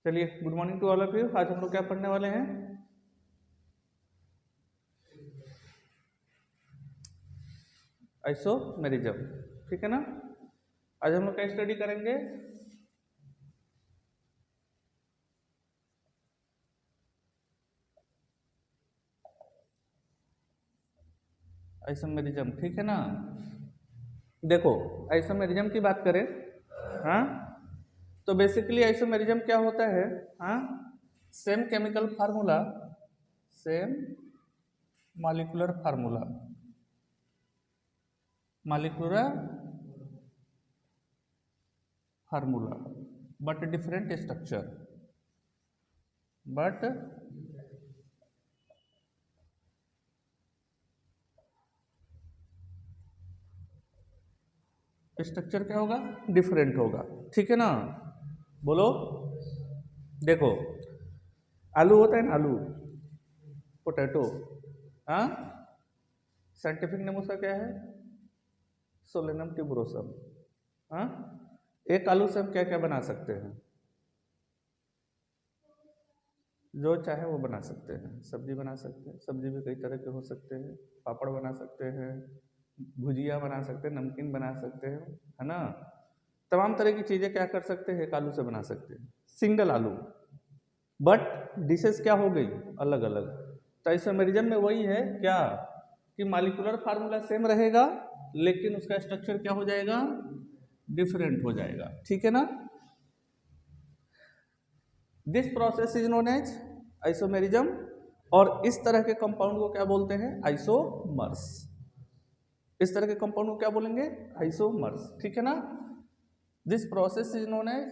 चलिए, good morning to all of you. आज हम लोग क्या पढ़ने वाले हैं? आइसोमेरिज्म, ठीक है ना। आज हम लोग क्या स्टडी करेंगे? आइसोमेरिज्म, ठीक है ना। देखो, आइसोमेरिज्म की बात करें, हाँ, तो बेसिकली आइसोमेरिज्म क्या होता है? हाँ, same chemical formula, same molecular formula, molecular formula, but different structure, but structure क्या होगा? डिफरेंट होगा, ठीक है ना। बोलो। देखो, आलू होता है ना, आलू, पोटैटो, हाँ, साइंटिफिक नेम उसका क्या है? Solanum tuberosum. हाँ, एक आलू से हम क्या क्या बना सकते हैं? जो चाहे वो बना सकते हैं। सब्जी बना सकते हैं, सब्जी भी कई तरह के हो सकते हैं, पापड़ बना सकते हैं, भुजिया बना सकते हैं, नमकीन बना सकते हैं, है ना। तमाम तरह की चीज़ें क्या कर सकते हैं? एक आलू से बना सकते हैं, सिंगल आलू। बट डिशेस क्या हो गई? अलग अलग। तो आइसोमेरिज्म में वही है क्या कि मॉलिक्यूलर फार्मूला सेम रहेगा, लेकिन उसका स्ट्रक्चर क्या हो जाएगा? डिफरेंट हो जाएगा, ठीक है ना। This process is known as isomerism, और इस तरह के कंपाउंड को क्या बोलते हैं? आइसोमर्स। इस तरह के कंपाउंड को क्या बोलेंगे? आइसोमर्स, ठीक है ना। This process is known as,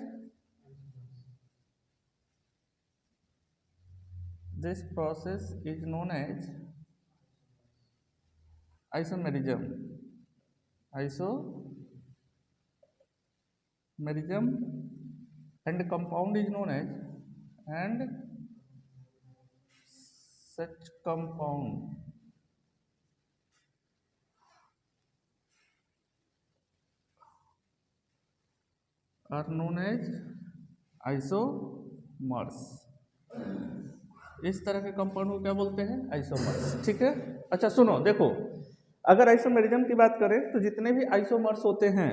this process is known as isomerism, isomerism, and compound is known as, and such compound are known as isomers. इस तरह के कंपाउंड को क्या बोलते हैं? आइसोमर्स, ठीक है। अच्छा सुनो, देखो, अगर आइसोमेरिज्म की बात करें तो जितने भी आइसोमर्स होते हैं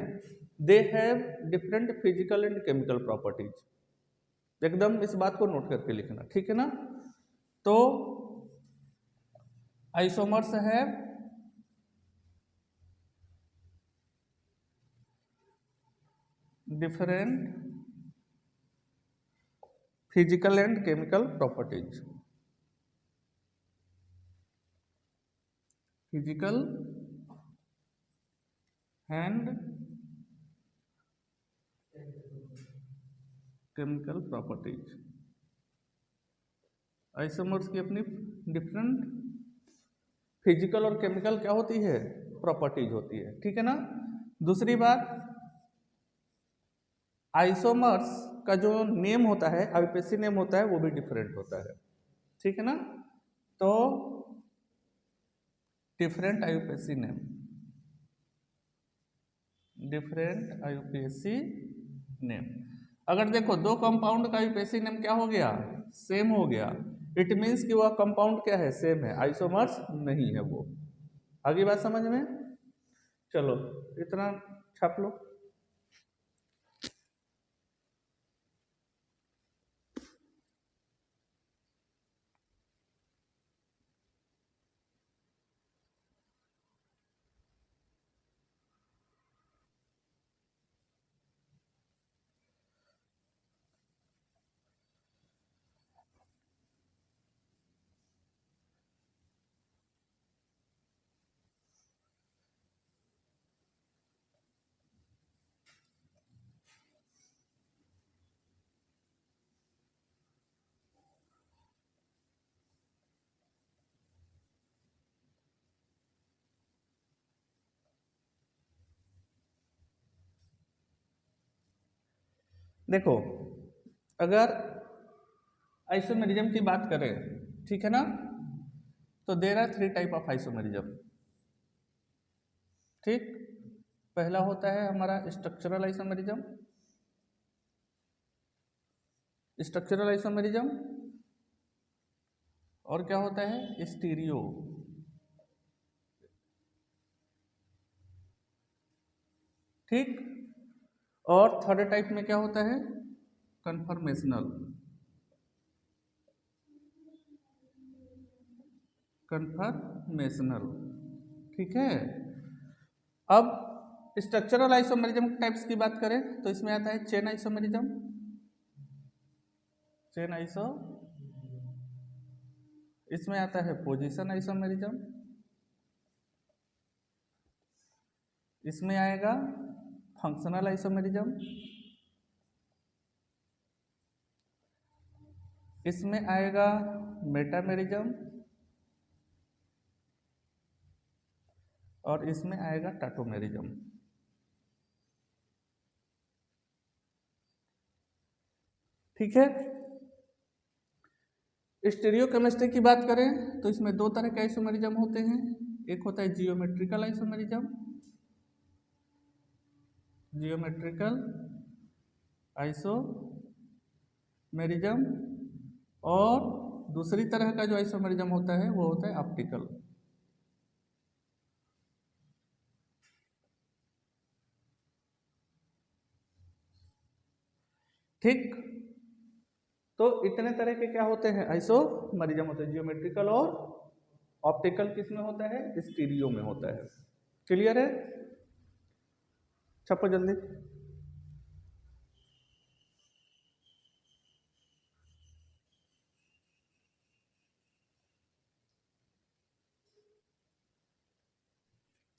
they have different physical and chemical properties. एकदम इस बात को नोट करके लिखना, ठीक है ना। तो आइसोमर्स है different physical and chemical properties, physical and chemical properties. Isomers की अपनी डिफरेंट फिजिकल और केमिकल क्या होती है? प्रॉपर्टीज होती है, ठीक है ना। दूसरी बात, आइसोमर्स का जो नेम होता है, आईयूपीएसी नेम होता है, वो भी डिफरेंट होता है, ठीक है ना। तो different IUPAC name, different IUPAC name. अगर देखो दो कंपाउंड का आईयूपीएसी नेम क्या हो गया? सेम हो गया, इट मीन्स कि वह कंपाउंड क्या है? सेम है, आइसोमर्स नहीं है वो। आगे बात समझ में? चलो इतना छाप लो। देखो, अगर आइसोमेरिज्म की बात करें, ठीक है ना, तो there are 3 type of isomerism, ठीक। पहला होता है हमारा स्ट्रक्चरल आइसोमेरिज्म, स्ट्रक्चरल आइसोमेरिज्म, और क्या होता है स्टीरियो। ठीक, और थर्ड टाइप में क्या होता है कन्फर्मेशनल। कन्फर्मेशनल, ठीक है। अब स्ट्रक्चरल आइसोमेरिज्म टाइप्स की बात करें तो इसमें आता है चेन आइसोमेरिज्म, चेन आइसो, इसमें आता है पोजीशन आइसोमेरिज्म, इसमें आएगा फंक्शनल आइसोमेरिज्म, इसमें आएगा मेटामेरिज्म, और इसमें आएगा टाटोमेरिज्म। ठीक है। स्टीरियोकेमिस्ट्री की बात करें तो इसमें दो तरह के आइसोमेरिज्म होते हैं, एक होता है जियोमेट्रिकल आइसोमेरिज्म, जियोमेट्रिकल आइसोमेरिज्म, और दूसरी तरह का जो आइसोमेरिज्म होता है वो होता है ऑप्टिकल। ठीक, तो इतने तरह के क्या होते हैं आइसोमेरिज्म होते हैं, जियोमेट्रिकल और ऑप्टिकल किस में होता है स्टीरियो में होता है। क्लियर है, छपो जल्दी।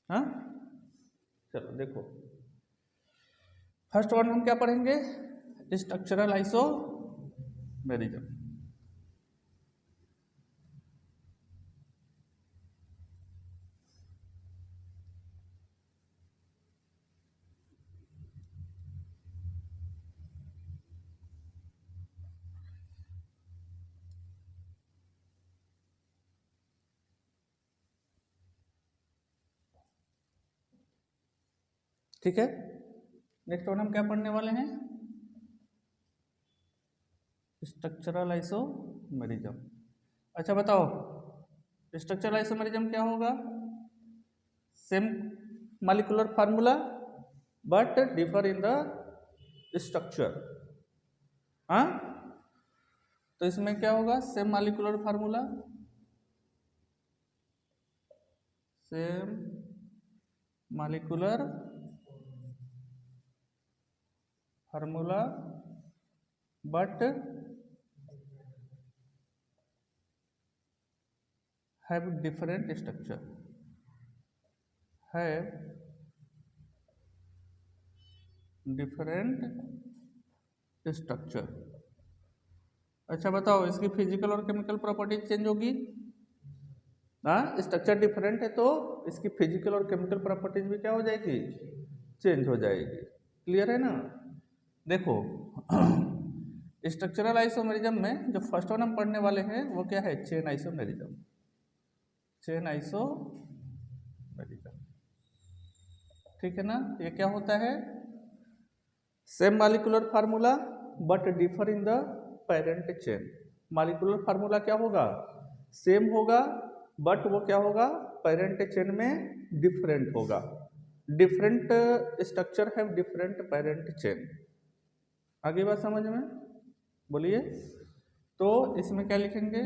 हाँ चलो देखो, फर्स्ट वन हम क्या पढ़ेंगे स्ट्रक्चरल आइसोमेरिज्म। ठीक है, नेक्स्ट वन हम क्या पढ़ने वाले हैं स्ट्रक्चरल आइसोमेरिज्म। अच्छा बताओ स्ट्रक्चरल आइसोमेरिज्म क्या होगा, same molecular formula but differ in the structure. हाँ, तो इसमें क्या होगा same molecular formula, same molecular formula but have different structure, have different structure। अच्छा बताओ इसकी फिजिकल और केमिकल प्रॉपर्टीज चेंज होगी। हाँ, स्ट्रक्चर डिफरेंट है तो इसकी फिजिकल और केमिकल प्रॉपर्टीज भी क्या हो जाएगी चेंज हो जाएगी। क्लियर है ना। देखो स्ट्रक्चरल आइसोमेरिज्म में जो फर्स्ट वन हम पढ़ने वाले हैं वो क्या है चेन आइसोमेरिज्म, चेन आइसोमेरिज्म। ठीक है ना, ये क्या होता है same molecular formula but differ in the parent chain. Molecular formula क्या होगा सेम होगा बट वो क्या होगा पेरेंट चेन में डिफरेंट होगा, different structure have different parent chain. आगे बात समझ में बोलिए। तो इसमें क्या लिखेंगे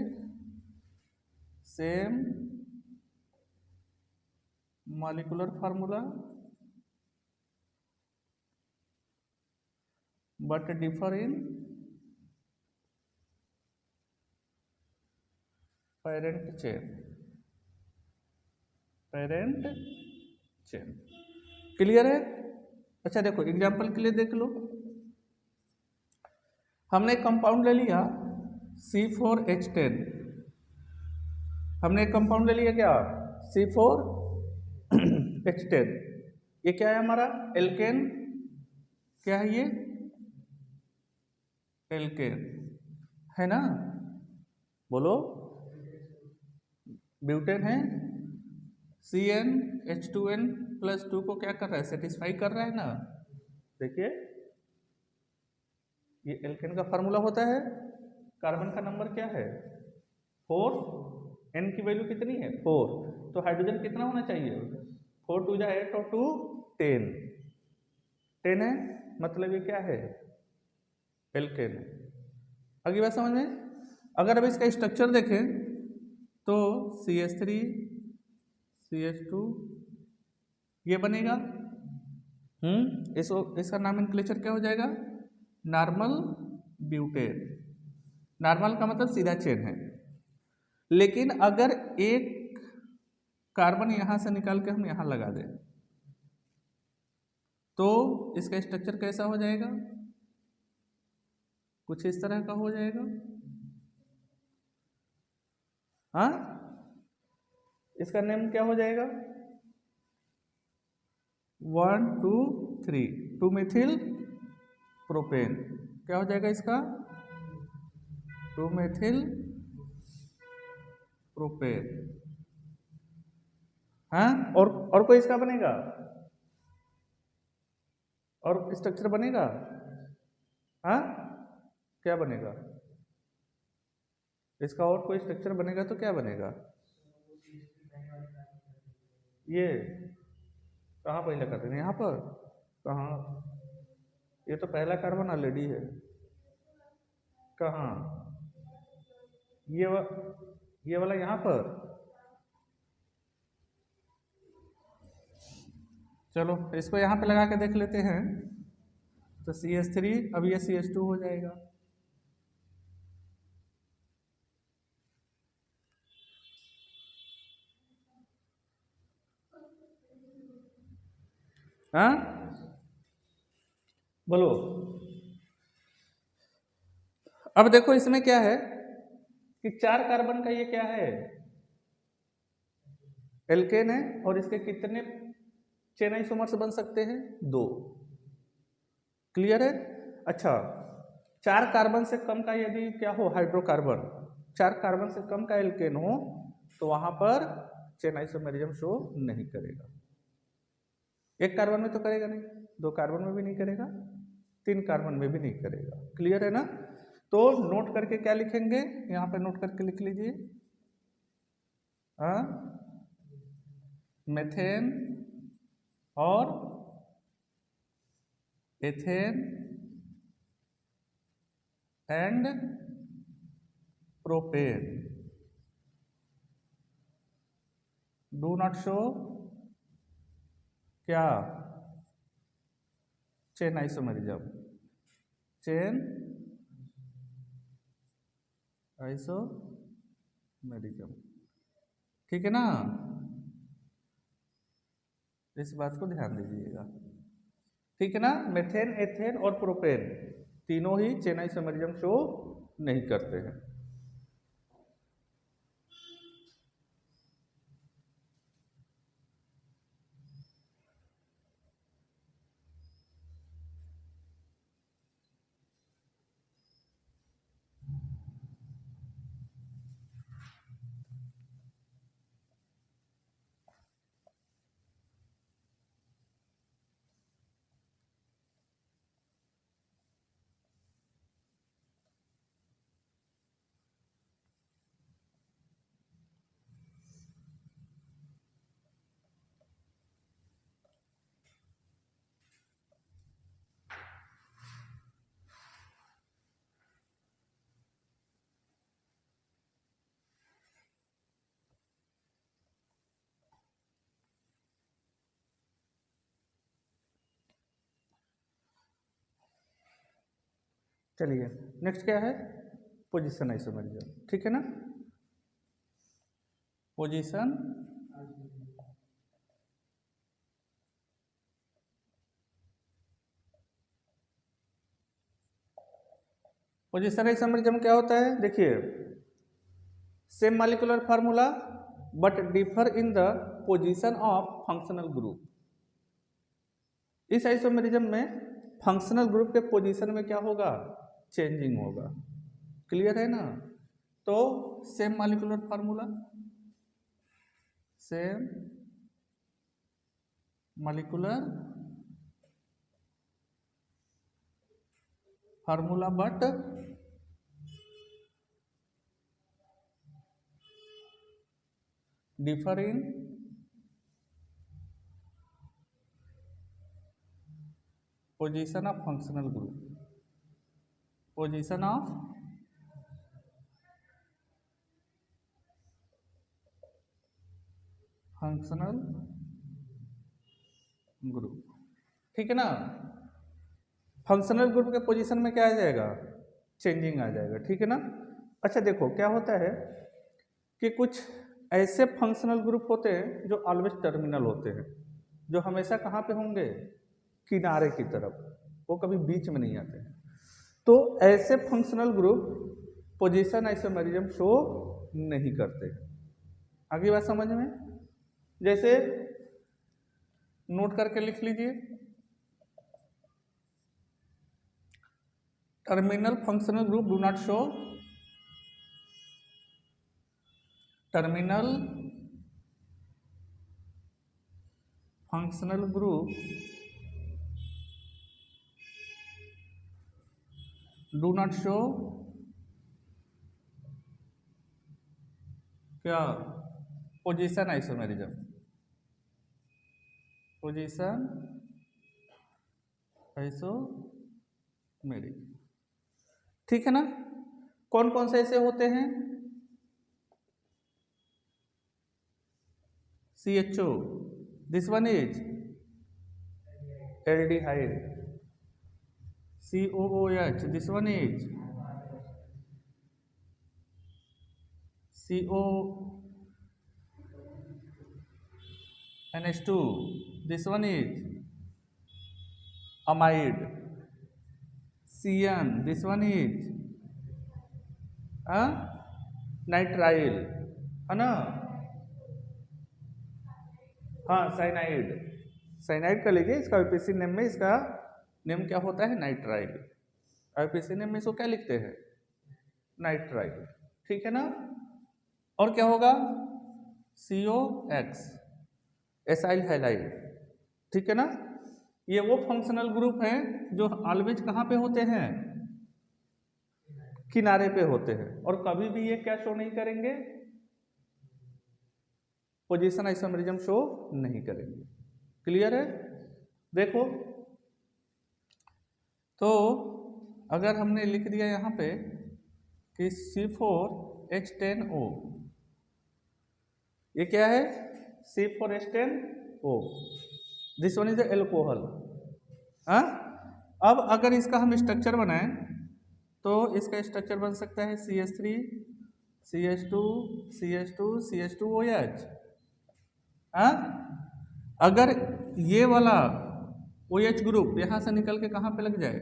same molecular formula but differ in parent chain, parent chain. Clear है। अच्छा देखो एग्जांपल के लिए देख लो, हमने एक कंपाउंड ले लिया C4H10, हमने एक कंपाउंड ले लिया क्या C4H10, ये क्या है हमारा एल्केन, क्या है ये एल्केन है ना, बोलो ब्यूटेन है, CnH2n+2 को क्या कर रहा है सेटिस्फाई कर रहा है ना। देखिए ये एल्केन का फार्मूला होता है। कार्बन का नंबर क्या है 4, एन की वैल्यू कितनी है 4, तो हाइड्रोजन कितना होना चाहिए 4 2 जा 8 और 2 10, 10 है, मतलब ये क्या है एल्केन। अगली बात समझ में। अगर अब इसका स्ट्रक्चर देखें तो CH3 CH2 ये बनेगा। इसका नॉमेनक्लेचर क्या हो जाएगा नॉर्मल ब्यूटेन। नॉर्मल का मतलब सीधा चेन है, लेकिन अगर एक कार्बन यहां से निकाल के हम यहां लगा दें तो इसका स्ट्रक्चर कैसा हो जाएगा, कुछ इस तरह का हो जाएगा। हाँ, इसका नेम क्या हो जाएगा 1 2 3 2 मेथिल प्रोपेन। क्या हो जाएगा इसका 2 मेथिल प्रोपेन। हाँ, और कोई इसका बनेगा और स्ट्रक्चर बनेगा। हाँ, क्या बनेगा इसका और कोई स्ट्रक्चर बनेगा तो क्या बनेगा। ये कहाँ पहले करते हैं यहाँ पर, कहाँ, ये तो पहला कार्बन ऑलरेडी है। कहाँ ये वाला यहाँ पर। चलो इसको यहाँ पे लगा के देख लेते हैं तो CH3 अब ये CH2 हो जाएगा। हाँ बोलो। अब देखो इसमें क्या है कि 4 कार्बन का ये क्या है एल्केन है, और इसके कितने चेन आइसोमर्स बन सकते हैं 2। क्लियर है। अच्छा, 4 कार्बन से कम का यदि क्या हो हाइड्रोकार्बन, 4 कार्बन से कम का एल्केन हो तो वहां पर चेन आइसोमेरिज्म शो नहीं करेगा। 1 कार्बन में तो करेगा नहीं, 2 कार्बन में भी नहीं करेगा, 3 कार्बन में भी नहीं करेगा। क्लियर है ना। तो नोट करके क्या लिखेंगे, यहां पे नोट करके लिख लीजिए मेथेन और ethane and propane do not show क्या चेन आइसोमेरिज्म, चेन आइसोमेरिज्म। ठीक है ना, इस बात को ध्यान दीजिएगा। ठीक है ना, मेथेन एथेन और प्रोपेन तीनों ही चेन आइसोमेरिज्म शो नहीं करते हैं। चलिए नेक्स्ट क्या है पोजीशन आइसोमेरिज्म। ठीक है ना, पोजीशन पोजीशन आइसोमेरिज्म क्या होता है, देखिए same molecular formula but differ in the position of functional group. इस आइसोमेरिज्म में फंक्शनल ग्रुप के पोजीशन में क्या होगा चेंजिंग होगा। क्लियर है ना। तो same molecular formula, same molecular formula but differ in position of functional group, position of functional group. ठीक है ना, फंक्शनल ग्रुप के पोजीशन में क्या आ जाएगा, चेंजिंग आ जाएगा। ठीक है ना। अच्छा देखो क्या होता है कि कुछ ऐसे फंक्शनल ग्रुप होते हैं जो ऑलवेज टर्मिनल होते हैं, जो हमेशा कहाँ पे होंगे, किनारे की तरफ, वो कभी बीच में नहीं आते हैं। तो ऐसे functional group position isomerism show नहीं करते। आगे बात समझ में, जैसे नोट करके लिख लीजिए, terminal functional group do not show, terminal functional group do not show क्या, पोजीशन आइसोमेरिज्म, पोजीशन आइसोमेरिज्म। ठीक है ना। कौन कौन से ऐसे होते हैं, CHO, this one is aldehyde, COOH, this one is CONH2, this one is amide, CN, this one is nitrile, है ना। हाँ साइनाइड, साइनाइड का लीजिए, इसका आईपीसी नेम में इसका नेम क्या होता है, नाइट्राइल। आईपीसी नेम में इसको क्या लिखते हैं, नाइट्राइल। ठीक है ना। और क्या होगा, COX, एसाइल हैलाइड। ठीक है ना। ये वो फंक्शनल ग्रुप हैं जो ऑलवेज कहाँ पे होते हैं, किनारे पे होते हैं, और कभी भी ये क्या शो नहीं करेंगे, पोजीशन आइसोमेरिज्म शो नहीं करेंगे। क्लियर है। देखो तो अगर हमने लिख दिया यहाँ पे कि C4H10O, ये क्या है, C4H10O, this one is the alcohol. अब अगर इसका हम स्ट्रक्चर बनाएं तो इसका स्ट्रक्चर बन सकता है CH3 CH2 CH2 CH2OH। अगर ये वाला OH ग्रुप यहाँ से निकल के कहाँ पे लग जाए,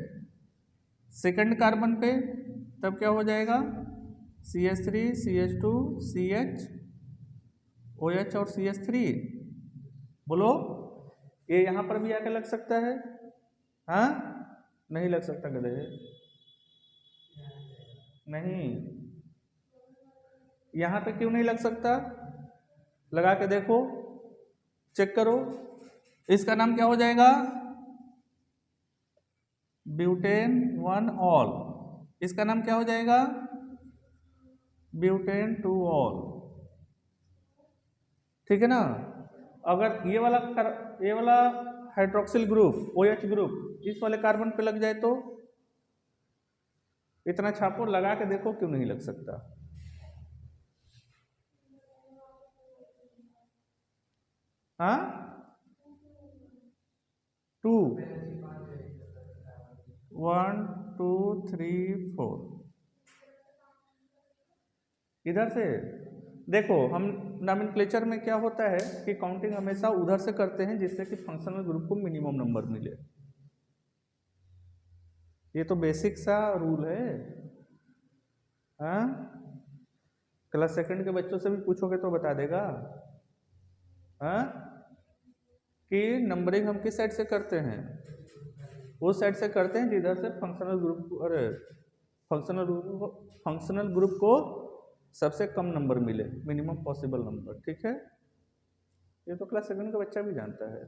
सेकंड कार्बन पे, तब क्या हो जाएगा, CH3 CH2 CH OH और CH3। बोलो, ये यहाँ पर भी आके लग सकता है, हाँ नहीं लग सकता गधे, नहीं। यहाँ पे क्यों नहीं लग सकता, लगा के देखो, चेक करो। इसका नाम क्या हो जाएगा, ब्यूटेन 1 ऑल। इसका नाम क्या हो जाएगा, ब्यूटेन 2 ऑल। ठीक है ना। अगर ये वाला हाइड्रोक्सिल ग्रुप OH ग्रुप इस वाले कार्बन पे लग जाए तो, इतना छापो, लगा के देखो, क्यों नहीं लग सकता। हाँ 2 1 2 3 4, इधर से देखो। हम नॉमेनक्लेचर में क्या होता है कि काउंटिंग हमेशा उधर से करते हैं जिससे कि फंक्शनल ग्रुप को मिनिमम नंबर मिले। ये तो बेसिक सा रूल है। हाँ, क्लास सेकंड के बच्चों से भी पूछोगे तो बता देगा, हाँ, कि नंबरिंग हम किस साइड से करते हैं, उस साइड से करते हैं जिधर से फंक्शनल ग्रुप, अरे फंक्शनल ग्रुप को सबसे कम नंबर मिले, मिनिमम पॉसिबल नंबर। ठीक है, ये तो क्लास सेकंड का बच्चा भी जानता है।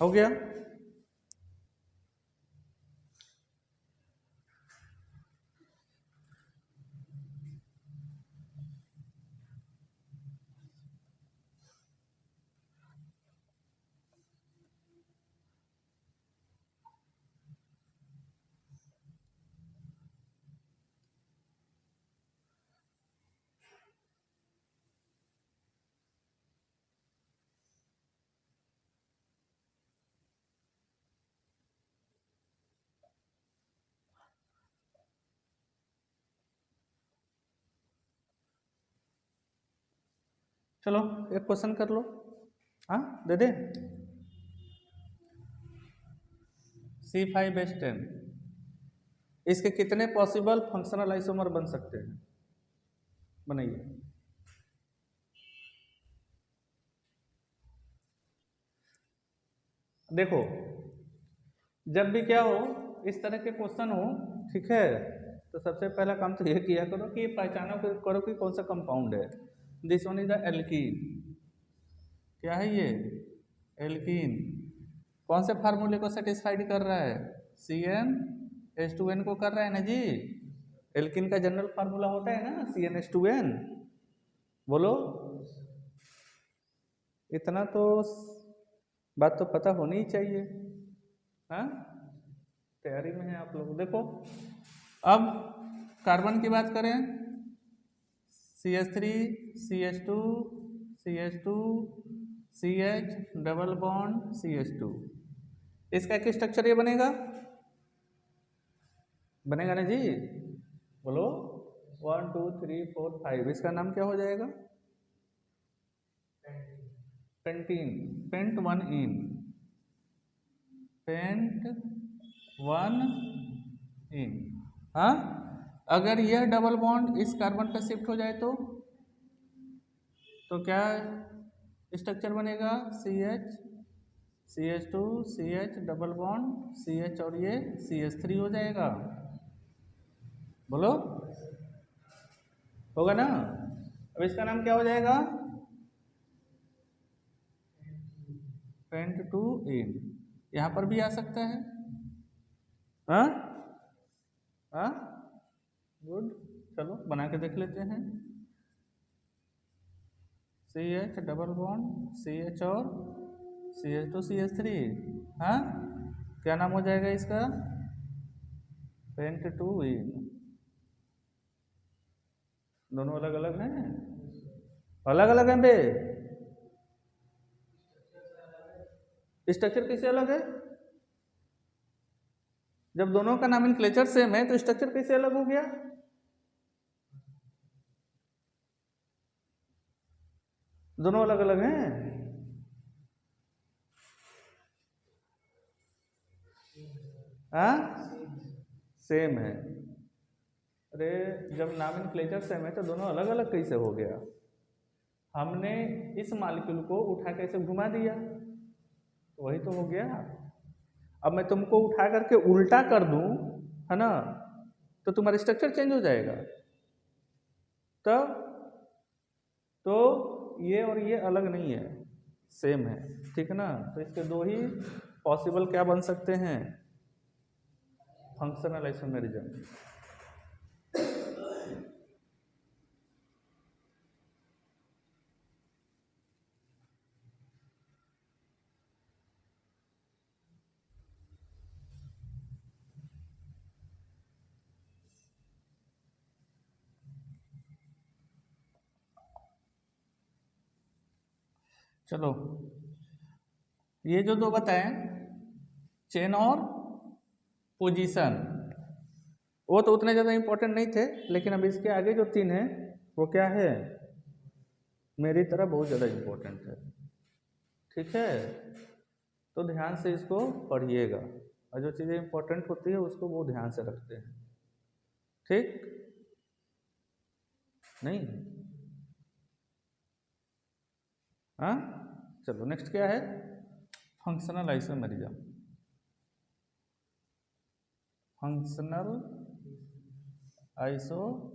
हो गया। चलो एक क्वेश्चन कर लो। हाँ दे दे। C5H10 इसके कितने पॉसिबल फंक्शनल आइसोमर बन सकते हैं? बनाइए। देखो जब भी क्या हो इस तरह के क्वेश्चन हो, ठीक है, तो सबसे पहला काम तो ये किया करो कि पहचानो करो कि कौन सा कंपाउंड है। This one is the alkene. क्या है ये? एल्कीन। कौन से फार्मूले को सेटिस्फाइड कर रहा है? CnH2n को कर रहा है ना जी। एल्कीन का जनरल फार्मूला होता है ना CnH2n। बोलो, इतना तो बात तो पता होनी ही चाहिए। हाँ तैयारी में है आप लोग। देखो अब कार्बन की बात करें, CH3 CH2 CH2 CH double bond CH2, इसका एक स्ट्रक्चर ये बनेगा, बनेगा ना जी। बोलो 1 2 3 4 5, इसका नाम क्या हो जाएगा? Pentene. Pent one ene, pent one ene. हाँ अगर यह डबल बॉन्ड इस कार्बन पर शिफ्ट हो जाए तो क्या स्ट्रक्चर बनेगा? CH CH2 CH double bond CH और ये CH3 हो जाएगा। बोलो होगा ना। अब इसका नाम क्या हो जाएगा? पेंट टू इन। यहां पर भी आ सकता है। हाँ हाँ गुड, चलो बना के देख लेते हैं। CH डबल बॉन्ड CH और CH2 CH3। हाँ क्या नाम हो जाएगा इसका? पेंट टू इन। दोनों अलग अलग हैं, अलग अलग हैं बे। स्ट्रक्चर कैसे अलग है? जब दोनों का नॉमेनक्लेचर सेम है तो स्ट्रक्चर कैसे अलग हो गया? दोनों अलग अलग हैं। हाँ सेम है। अरे जब नॉमेनक्लेचर सेम है तो दोनों अलग अलग कैसे हो गया? हमने इस मॉलिक्यूल को उठा के ऐसे घुमा दिया तो वही तो हो गया। अब मैं तुमको उठा करके उल्टा कर दूं, है ना, तो तुम्हारा स्ट्रक्चर चेंज हो जाएगा। तब तो ये और ये अलग नहीं है, सेम है, ठीक है ना। तो इसके दो ही पॉसिबल क्या बन सकते हैं? Functional isomerism. चलो ये जो दो बताएं, चेन और पोजीशन, वो तो उतने ज़्यादा इंपॉर्टेंट नहीं थे, लेकिन अब इसके आगे जो तीन है वो क्या है? मेरी तरह बहुत ज़्यादा इंपॉर्टेंट है, ठीक है। तो ध्यान से इसको पढ़िएगा और जो चीज़ें इंपॉर्टेंट होती है उसको वो ध्यान से रखते हैं, ठीक नहीं? हाँ चलो नेक्स्ट क्या है? Functional isomerism. फंक्शनल आइसोमेरिज्म,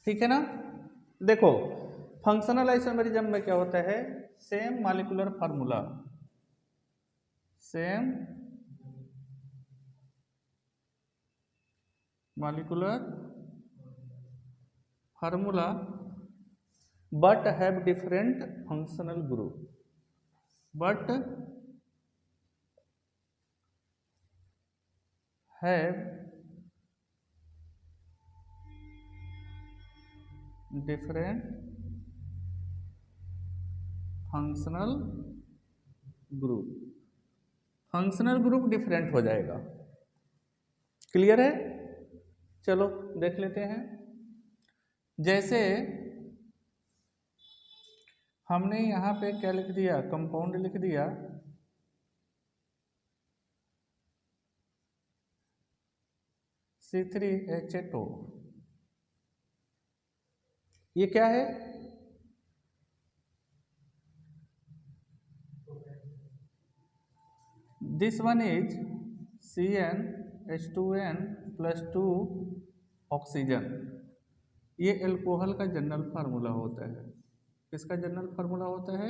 ठीक है ना। देखो फंक्शनल आइसोमेरिज्म में क्या होता है, same molecular formula, same molecular formula but have different functional group, but have different functional group, functional group different हो जाएगा। क्लियर है? चलो देख लेते हैं। जैसे हमने यहाँ पे क्या लिख दिया, कंपाउंड लिख दिया, C3H2, ये क्या है, this one is CnH2n plus 2 oxygen. ये एल्कोहल का जनरल फार्मूला होता है। किसका जनरल फार्मूला होता है?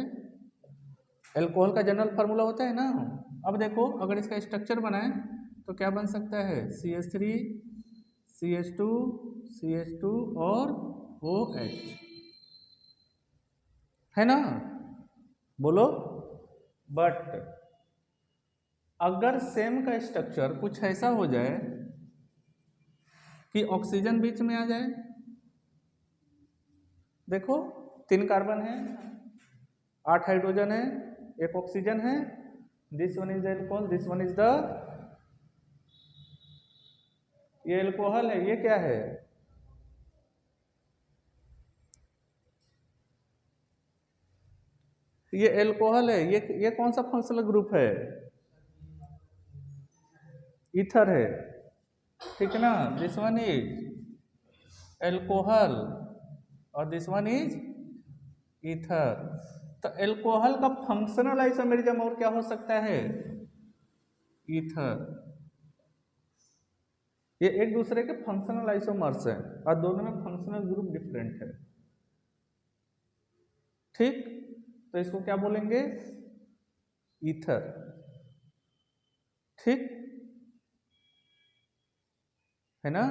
एल्कोहल का जनरल फार्मूला होता है ना। अब देखो अगर इसका स्ट्रक्चर बनाए तो क्या बन सकता है, CH3 CH2 CH2 और OH, है ना, बोलो। बट अगर सेम का स्ट्रक्चर कुछ ऐसा हो जाए कि ऑक्सीजन बीच में आ जाए, देखो 3 कार्बन है, 8 हाइड्रोजन है, 1 ऑक्सीजन है, this one is the alcohol, this one is the, ये एल्कोहल है, ये क्या है, ये एल्कोहल है, ये कौन सा फंक्शनल ग्रुप है, ईथर है, ठीक है ना। दिस वन इज एल्कोहल और दिस वन इज ईथर। तो एल्कोहल का फंक्शनल आइसोमेरिज्म और क्या हो सकता है, ईथर। ये एक दूसरे के फंक्शनल आइसोमर्स हैं और दोनों में फंक्शनल ग्रुप डिफरेंट है, ठीक। तो इसको क्या बोलेंगे, ईथर, ठीक है ना।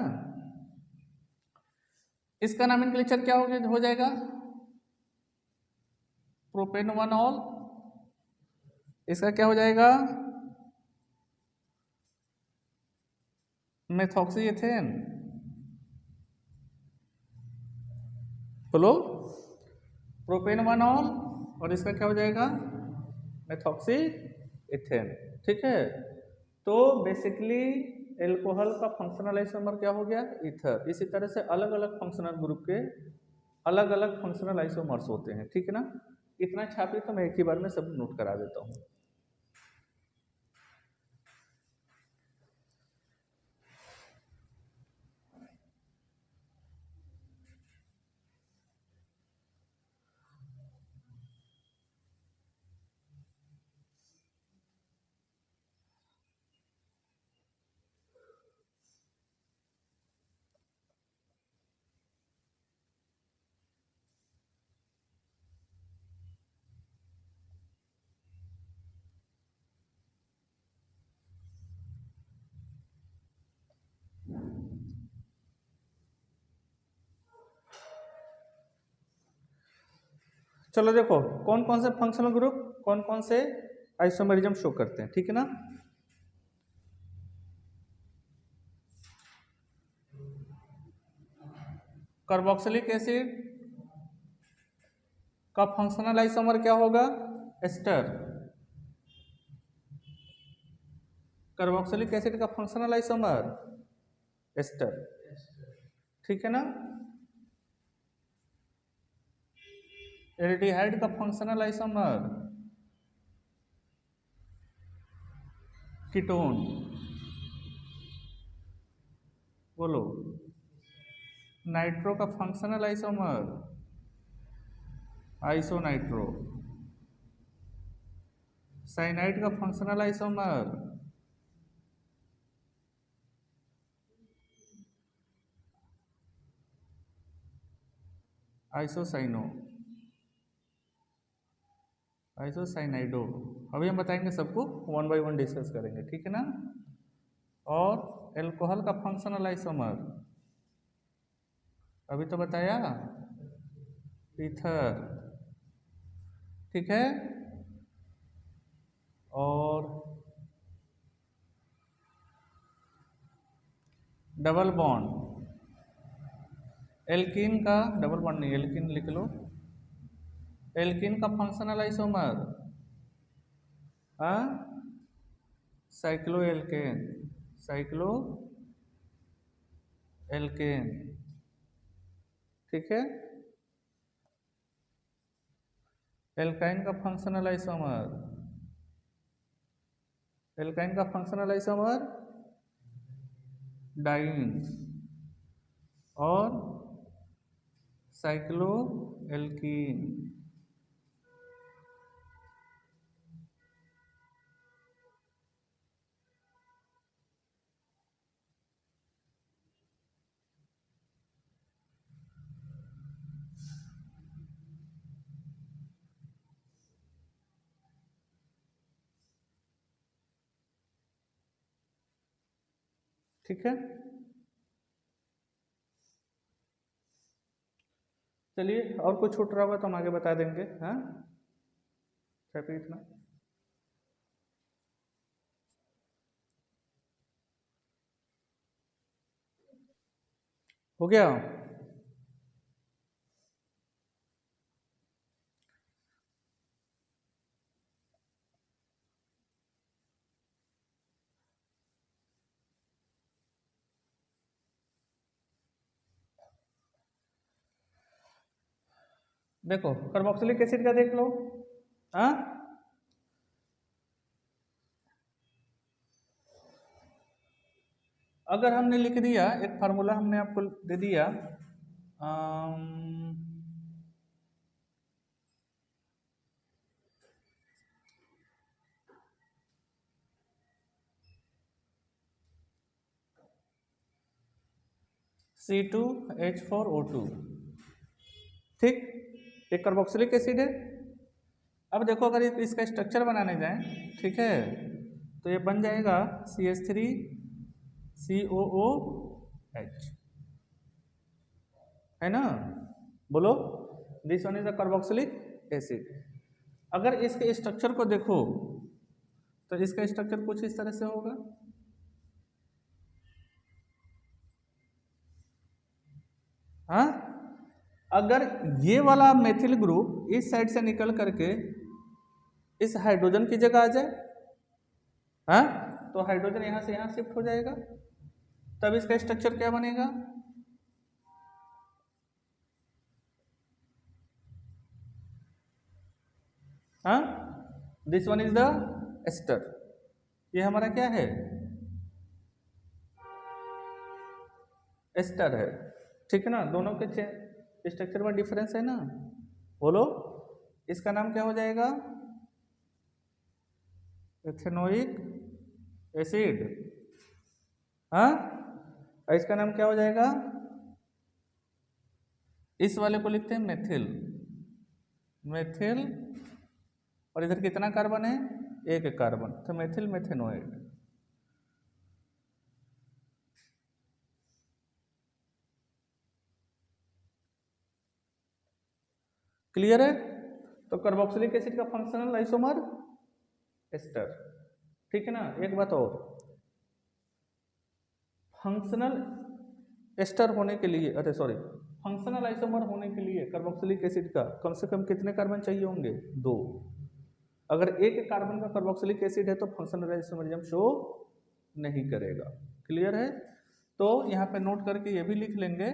इसका नॉमेनक्लेचर क्या हो जाएगा, प्रोपेनोनॉल, इसका क्या हो जाएगा, मेथॉक्सी एथेन, बोलो, प्रोपेनोनॉल और इसका क्या हो जाएगा, मेथॉक्सी एथेन, ठीक है। तो बेसिकली एल्कोहल का फंक्शनल आइसोमर क्या हो गया, ईथर। इसी तरह से अलग अलग फंक्शनल ग्रुप के अलग अलग फंक्शनल आइसोमर्स होते हैं, ठीक है ना। इतना छापी तो मैं एक ही बार में सब नोट करा देता हूँ। चलो देखो कौन कौन से फंक्शनल ग्रुप कौन कौन से आइसोमेरिज्म शो करते हैं, ठीक है ना। कार्बोक्सिलिक एसिड का फंक्शनल आइसोमर क्या होगा, एस्टर। कार्बोक्सिलिक एसिड का फंक्शनल आइसोमर एस्टर, ठीक है ना। एल्डिहाइड का फंक्शनल आइसोमर कीटोन, बोलो। नाइट्रो का फंक्शनल आइसोमर आइसोनाइट्रो। साइनाइड का फंक्शनल आइसोमर आइसोसाइनो, आइसोसाइनाइडो। अभी हम बताएंगे सबको, वन बाय वन डिस्कस करेंगे, ठीक है ना। और एल्कोहल का फंक्शनल आइसोमर अभी तो बताया, ईथर, ठीक है। और डबल बॉन्ड, एल्कीन का डबल बॉन्ड नहीं, एल्कीन लिख लो। एल्कीन का functional isomer cyclo alkane, cyclo alkane, ठीक है। एल्काइन का फंक्शनल आइसोमर, एल्काइन का फंक्शनल आइसोमर डाइन और साइक्लो एल्कीन, ठीक है। चलिए, और कुछ छूट रहा होगा तो हम आगे बता देंगे। हाँ, इतना हो गया। देखो कार्बोक्सिलिक एसिड का देख लो। हाँ, अगर हमने लिख दिया एक फार्मूला, हमने आपको दे दिया C2H4O2, ठीक, एक कार्बोक्सिलिक एसिड है। अब देखो अगर इसका स्ट्रक्चर बनाने जाएं, ठीक है, तो ये बन जाएगा CH3COOH, है ना। बोलो, this one is the carboxylic acid. अगर इसके स्ट्रक्चर को देखो तो इसका स्ट्रक्चर कुछ इस तरह से होगा। हाँ, अगर ये वाला मेथिल ग्रुप इस साइड से निकल करके इस हाइड्रोजन की जगह आ जाए, हाँ, तो हाइड्रोजन यहां से यहां शिफ्ट हो जाएगा, तब इसका स्ट्रक्चर क्या बनेगा। हाँ, this one is the ester, ये हमारा क्या है, एस्टर है, ठीक है ना। दोनों के स्ट्रक्चर में डिफरेंस है ना। बोलो, इसका नाम क्या हो जाएगा, एथेनोइक एसिड। हाँ, इसका नाम क्या हो जाएगा, इस वाले को लिखते हैं मेथिल, मेथिल, और इधर कितना कार्बन है, एक कार्बन, तो मेथिल मेथेनोइड। क्लियर है। तो कार्बोक्सिलिक एसिड का फंक्शनल आइसोमर एस्टर, ठीक है ना। एक बात और, फंक्शनल एस्टर होने के लिए, अरे सॉरी, फंक्शनल आइसोमर होने के लिए कार्बोक्सिलिक एसिड का कम से कम कितने कार्बन चाहिए होंगे, 2। अगर एक कार्बन का कार्बोक्सिलिक एसिड है तो फंक्शनल आइसोमरिज्म शो नहीं करेगा। क्लियर है। तो यहाँ पे नोट करके ये भी लिख लेंगे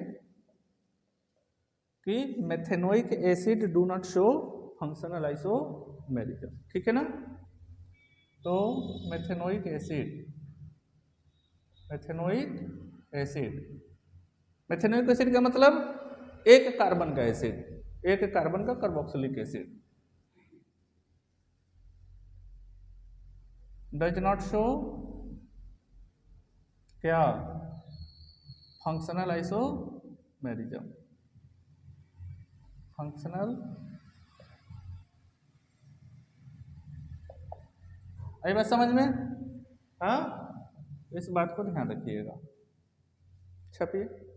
कि methanoic acid do not show functional isomerism, ठीक है ना। तो methanoic acid, methanoic acid, methanoic acid का मतलब एक कार्बन का एसिड, एक कार्बन का carboxylic acid, does not show क्या, फंक्शनल आइसोमेरिज्म, फंक्शनल आई बात समझ में? हाँ, इस बात को ध्यान रखिएगा। छपिए।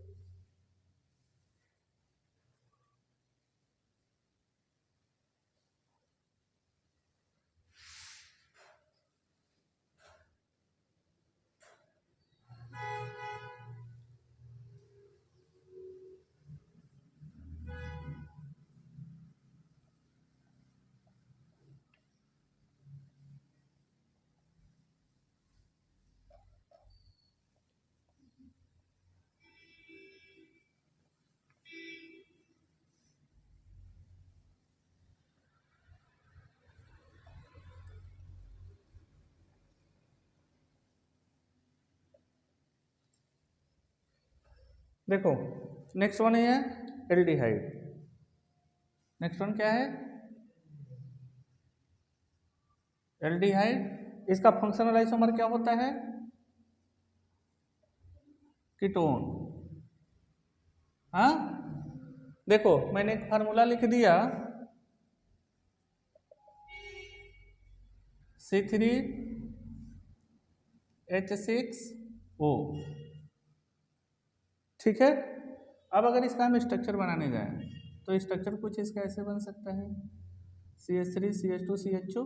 देखो, नेक्स्ट वन है एल्डिहाइड। नेक्स्ट वन क्या है? एल्डिहाइड। इसका फंक्शनल आइसोमर क्या होता है? कीटोन। हाँ, देखो मैंने एक फार्मूला लिख दिया, C3H6O। ठीक है। अब अगर इसका हम स्ट्रक्चर बनाने जाएं तो स्ट्रक्चर कुछ इसका ऐसे बन सकता है, CH3CH2CHO।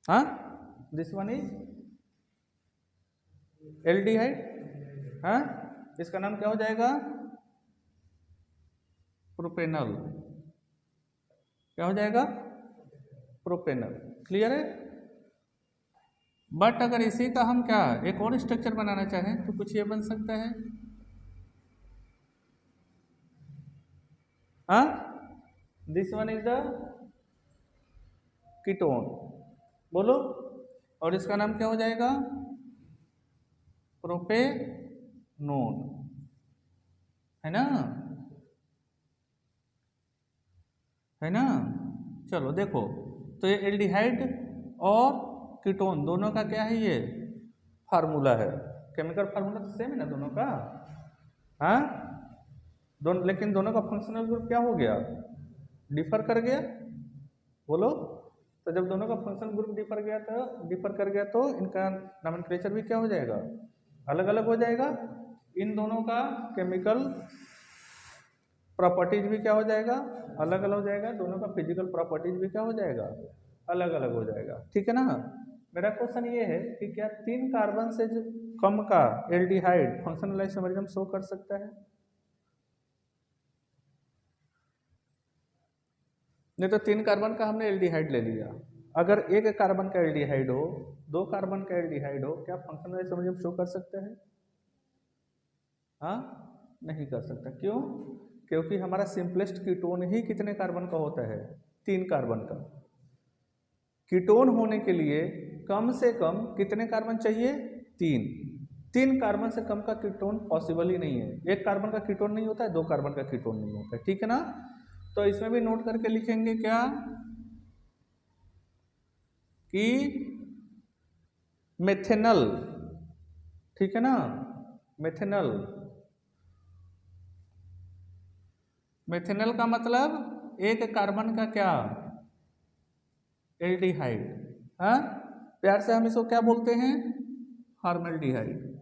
हाँ, दिस वन इज एल्डिहाइड। हाँ, इसका नाम क्या हो जाएगा? प्रोपेनल। क्या हो जाएगा? प्रोपेनल। क्लियर है? बट अगर इसी का हम क्या एक और स्ट्रक्चर बनाना चाहें तो कुछ ये बन सकता है। हाँ, this one is the ketone. बोलो। और इसका नाम क्या हो जाएगा? प्रोपेनोन। है ना? है ना? चलो देखो, तो ये एल्डिहाइड और कीटोन दोनों का क्या है? ये फार्मूला है। केमिकल फार्मूला तो सेम है ना दोनों का। हाँ, दोनों, लेकिन दोनों का फंक्शनल ग्रुप क्या हो गया? डिफर कर गया। बोलो। तो जब दोनों का फंक्शनल ग्रुप डिफर कर गया तो इनका नॉमेनक्लेचर भी क्या हो जाएगा? अलग अलग हो जाएगा। इन दोनों का केमिकल प्रॉपर्टीज भी क्या हो जाएगा? अलग अलग हो जाएगा। दोनों का फिजिकल प्रॉपर्टीज भी क्या हो जाएगा? अलग अलग हो जाएगा। ठीक है ना? मेरा क्वेश्चन ये है कि क्या 3 कार्बन से जो कम का एल्डिहाइड फंक्शनल आइसोमरिज्म शो कर सकता है? नहीं तो 3 कार्बन का हमने एल्डिहाइड ले लिया। अगर एक कार्बन का एल्डिहाइड हो, 2 कार्बन का एल्डिहाइड हो, क्या फंक्शनल आइसोमरिज्म शो कर सकता है? हाँ, नहीं कर सकता। क्यों? क्योंकि हमारा सिंपलेस्ट कीटोन ही कितने कार्बन का होता है? 3 कार्बन का। कीटोन होने के लिए कम से कम कितने कार्बन चाहिए? 3। 3 कार्बन से कम का कीटोन पॉसिबल ही नहीं है। 1 कार्बन का कीटोन नहीं होता है, 2 कार्बन का कीटोन नहीं होता है। ठीक है ना? तो इसमें भी नोट करके लिखेंगे क्या कि मेथेनल। ठीक है ना? मेथेनल। मेथेनल का मतलब एक कार्बन का क्या? एल्डिहाइड। हाँ, प्यार से हम इसको क्या बोलते हैं? फॉर्मल्डिहाइड।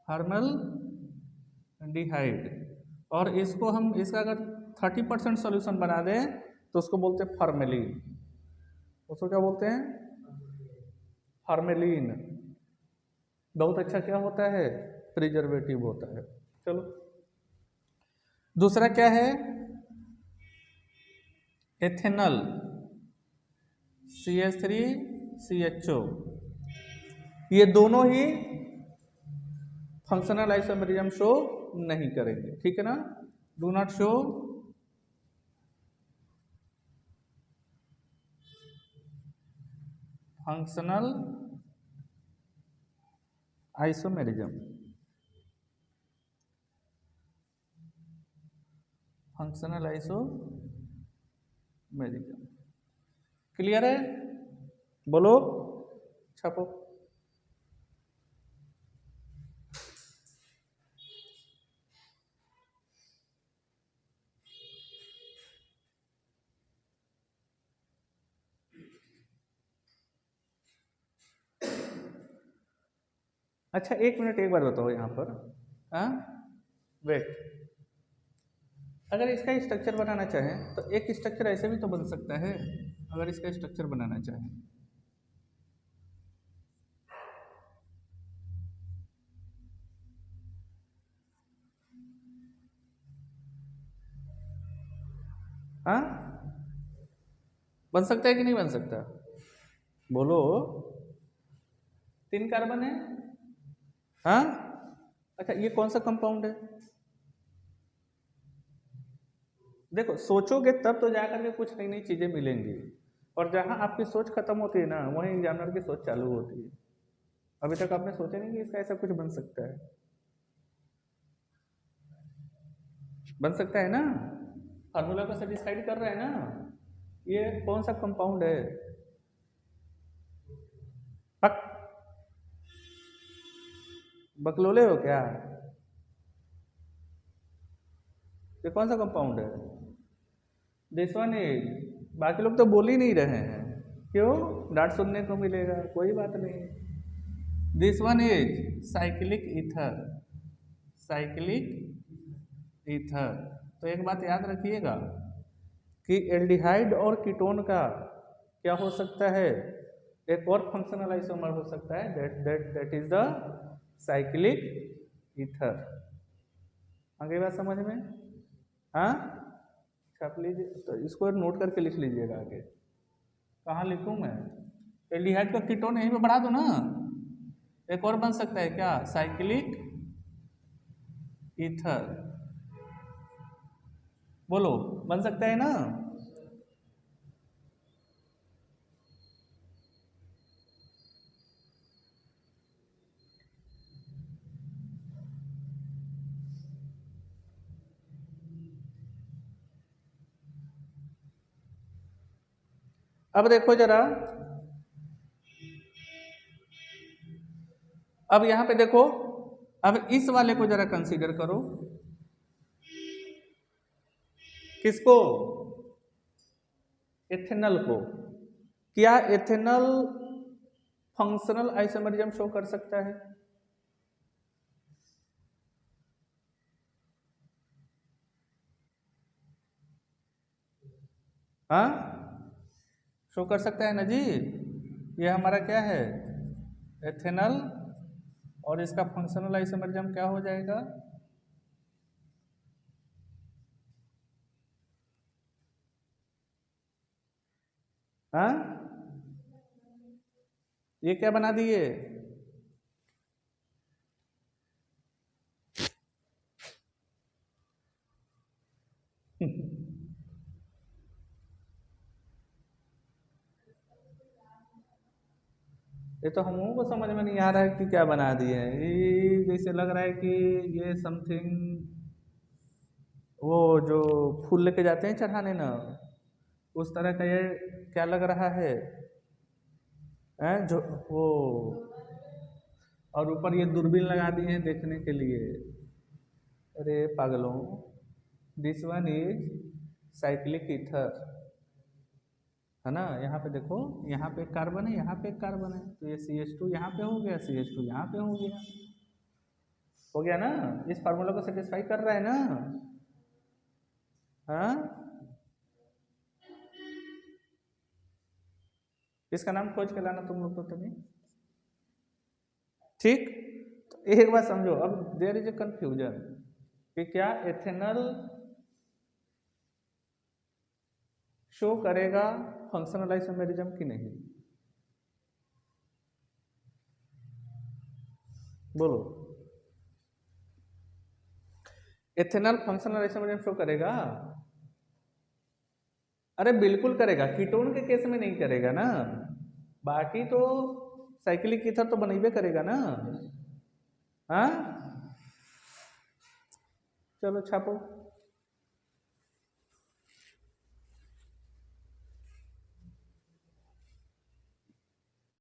फॉर्मल्डिहाइड। और इसको हम इसका अगर 30% सोल्यूशन बना दें तो उसको बोलते हैं फॉर्मेलिन। उसको क्या बोलते हैं? फॉर्मेलिन। बहुत अच्छा क्या होता है? प्रिजर्वेटिव होता है। चलो, दूसरा क्या है? एथेनल। CH3CHO। ये दोनों ही फंक्शनल आइसोमरिज्म शो नहीं करेंगे। ठीक है ना? Do not show functional isomerism. Functional isomerism. Clear है? बोलो, छापो। अच्छा एक मिनट, एक बार बताओ यहाँ पर, हाँ वेट, अगर इसका स्ट्रक्चर बनाना चाहें तो एक स्ट्रक्चर ऐसे भी तो बन सकता है, अगर इसका स्ट्रक्चर बनाना चाहें। हाँ बन सकता है कि नहीं बन सकता, बोलो। 3 कार्बन है, हाँ। अच्छा ये कौन सा कंपाउंड है, देखो सोचोगे तब तो जाकर के कुछ नई नई चीजें मिलेंगी, और जहां आपकी सोच खत्म होती है ना वहीं एग्जामिनर की सोच चालू होती है। अभी तक आपने सोचा नहीं कि इसका ऐसा कुछ बन सकता है, बन सकता है ना, फार्मूला को सेटिस्फाइड कर रहा है ना। ये कौन सा कंपाउंड है, पक बकलोले हो क्या, ये कौन सा कंपाउंड है, दिस वन इज, बाकी लोग तो बोल ही नहीं रहे हैं, क्यों, डांट सुनने को मिलेगा, कोई बात नहीं। This one is cyclic ether, cyclic ether. तो एक बात याद रखिएगा कि एल्डिहाइड और कीटोन का क्या हो सकता है, एक और फंक्शनल आइसोमर हो सकता है, that is the cyclic ether. आगे बात समझ में, हाँ छाप लीजिए, तो इसको नोट करके लिख लीजिएगा आगे। कहाँ लिखूँ मैं, एल्डिहाइड का कीटोन यहीं पे बढ़ा दो ना, एक और बन सकता है क्या, साइक्लिक ईथर, बोलो बन सकता है ना। अब देखो जरा, अब यहां पे देखो, अब इस वाले को जरा कंसीडर करो, किसको, एथेनल को। क्या एथेनल फंक्शनल आइसोमरिज्म शो कर सकता है, हाँ शो कर सकता है ना जी। ये हमारा क्या है, एथेनल, और इसका फंक्शनल आइसोमरिज्म क्या हो जाएगा, हाँ ये क्या बना दिए, ये तो हम लोगों को समझ में नहीं आ रहा है कि क्या बना दिए हैं, ये जैसे लग रहा है कि ये समथिंग, वो जो फूल लेके जाते हैं चढ़ाने ना, उस तरह का ये क्या लग रहा है, जो वो, और ऊपर ये दूरबीन लगा दिए हैं देखने के लिए, अरे पागलों, this one is cyclic ether, है ना। यहाँ पे देखो, यहाँ पे एक कार्बन है, यहाँ पे एक कार्बन है, तो ये CH2 यहाँ पे हो गया, CH2 यहाँ पे हो गया ना, इस फार्मूला को सेटिस्फाई कर रहा है ना, हाँ। इसका नाम खोज के लाना तुम लोग तो तुम्हें, ठीक। तो एक बात समझो, अब देयर इज ए कंफ्यूजन कि क्या एथेनल शो करेगा फंक्शनल आइसोमेरिज्म कि नहीं, बोलो। एथेनल फंक्शनल आइसोमेरिज्म शो करेगा, अरे बिल्कुल करेगा, कीटोन के केस में नहीं करेगा ना, बाकी तो साइक्लिक ईथर तो बनेबे करेगा ना, हाँ। चलो छापो।